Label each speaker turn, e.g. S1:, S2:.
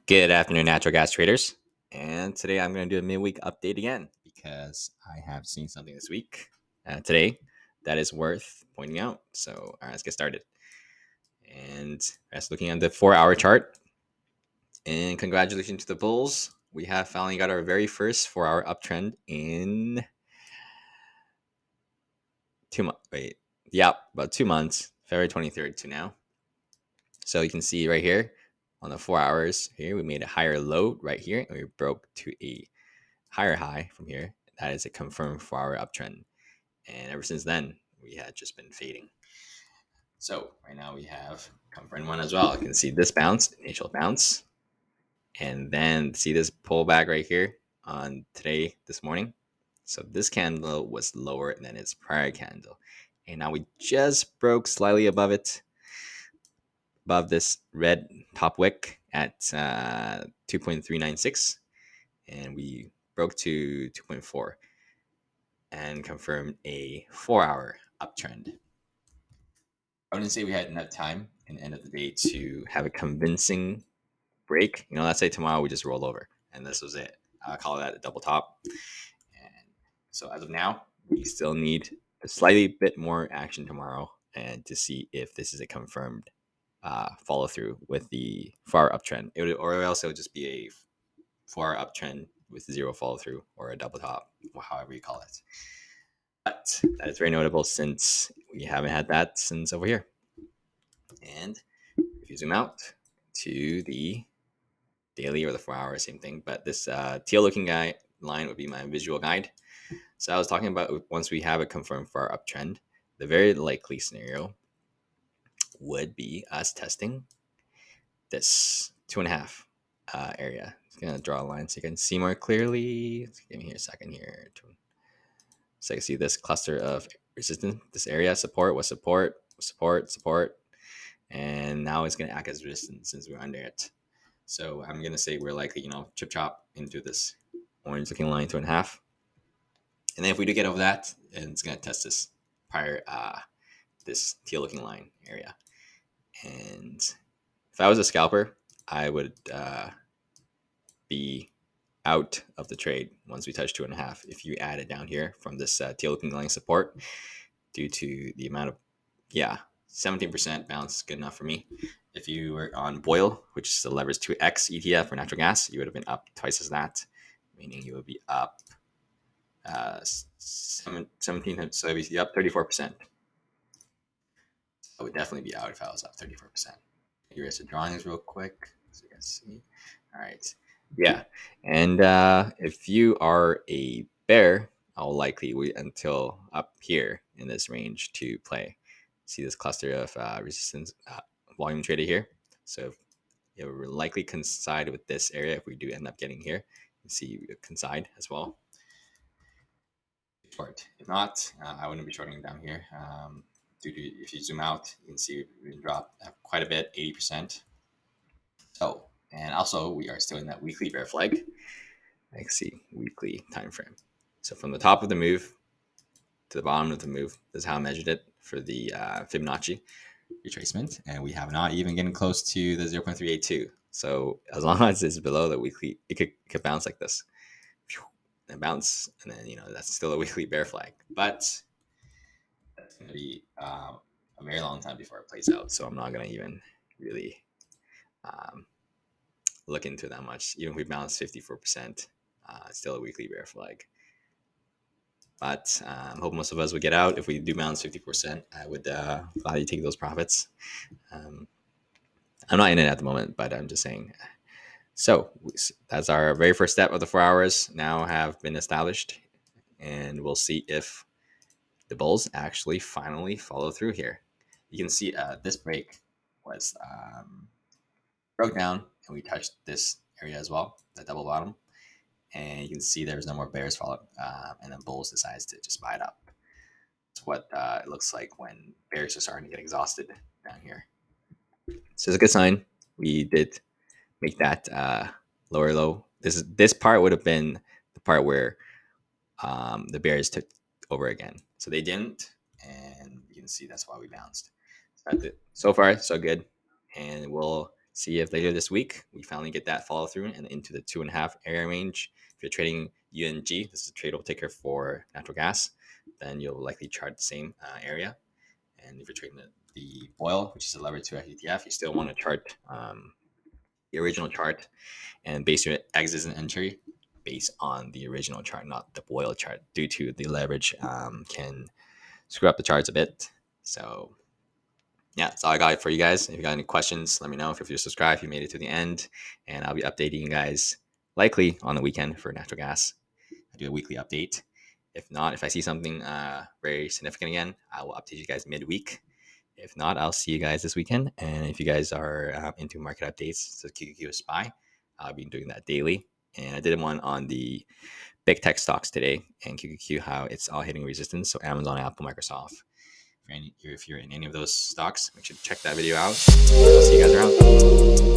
S1: Good afternoon, natural gas traders. And today I'm going to do a midweek update again because I have seen something this week, today, that is worth pointing out. So, all right, let's get started. And that's looking at the 4-hour chart. And congratulations to the bulls. We have finally got our very first 4-hour uptrend in 2 months. Wait, yeah, about 2 months, February 23rd to now. So you can see right here on the 4 hours here, we made a higher low right here, and we broke to a higher high from here. That is a confirmed 4-hour uptrend. And ever since then, we had just been fading. So right now we have confirmed one as well. You can see this bounce, initial bounce, and then see this pullback right here on today, this morning. So this candle was lower than its prior candle. And now we just broke slightly above it, above this red top wick at 2.396. And we broke to 2.4 and confirmed a 4-hour uptrend. I wouldn't say we had enough time in the end of the day to have a convincing break. Let's say tomorrow we just roll over and this was it. I'll call that a double top. And so as of now, we still need a slightly bit more action tomorrow and to see if this is a confirmed follow through with the far uptrend. Or else it would just be a far uptrend with zero follow through or a double top, or however you call it. But that is very notable since we haven't had that since over here. And if you zoom out to the daily or the 4 hour, same thing. But this teal looking line would be my visual guide. So I was talking about once we have a confirmed far uptrend, the very likely scenario would be us testing this 2.5 area. It's going to draw a line so you can see more clearly. Give me here a second here. So you can see this cluster of resistance, this area, support was support, support, support. And now it's going to act as resistance since we're under it. So I'm going to say we're likely, chip chop into this orange looking line 2.5. And then if we do get over that, then it's going to test this prior, this teal looking line area. And if I was a scalper, I would be out of the trade once we touch 2.5. If you add it down here from this teal looking line support, due to the amount of, 17% bounce is good enough for me. If you were on Boyle, which is the leverage 2x ETF for natural gas, you would have been up twice as that, meaning you would be up 17, so you'd be up 34%. I would definitely be out if I was up 34%. Here's the drawings real quick so you can see. All right. Yeah. And if you are a bear, I'll likely wait until up here in this range to play. See this cluster of resistance volume traded here. So it will likely coincide with this area if we do end up getting here. You see it coincide as well. Short. If not, I wouldn't be shorting down here. Due to, if you zoom out, you can see we dropped quite a bit, 80%. So, and also we are still in that weekly bear flag. I can see weekly time frame. So from the top of the move to the bottom of the move, this is how I measured it for the Fibonacci retracement, and we have not even getting close to the 0.382. So as long as it's below the weekly, it could bounce like this, and bounce, and then that's still a weekly bear flag. But that's going to be a very long time before it plays out. So I'm not going to even really look into that much. Even if we bounce 54%, it's still a weekly bear flag. But I hope most of us would get out. If we do bounce 50%, I would gladly take those profits. I'm not in it at the moment, but I'm just saying. So that's our very first step of the 4 hours now have been established. And we'll see if the bulls actually finally follow through here. You can see this break was broke down and we touched this area as well, the double bottom. And you can see there's no more bears follow and then bulls decides to just buy it up. It's what it looks like when bears are starting to get exhausted down here. So it's a good sign. We did make that lower low. This part would have been the part where the bears took over again. So they didn't, and you can see that's why we bounced. So far, so good. And we'll see if later this week we finally get that follow through and into the 2.5 area range. If you're trading UNG, this is a tradable ticker for natural gas, then you'll likely chart the same area. And if you're trading the oil, which is a lever 2 ETF, you still want to chart the original chart and base your exits and entry based on the original chart, not the oil chart, due to the leverage can screw up the charts a bit. So yeah, that's all I got for you guys. If you got any questions, let me know. If you're subscribed, if you made it to the end, and I'll be updating you guys likely on the weekend for natural gas. I do a weekly update. If not, if I see something very significant again, I will update you guys midweek. If not, I'll see you guys this weekend. And if you guys are into market updates, so QQQ Spy, I'll be doing that daily. And I did one on the big tech stocks today and QQQ, how it's all hitting resistance. So Amazon, Apple, Microsoft. If you're in any of those stocks, make sure to check that video out. I'll see you guys around.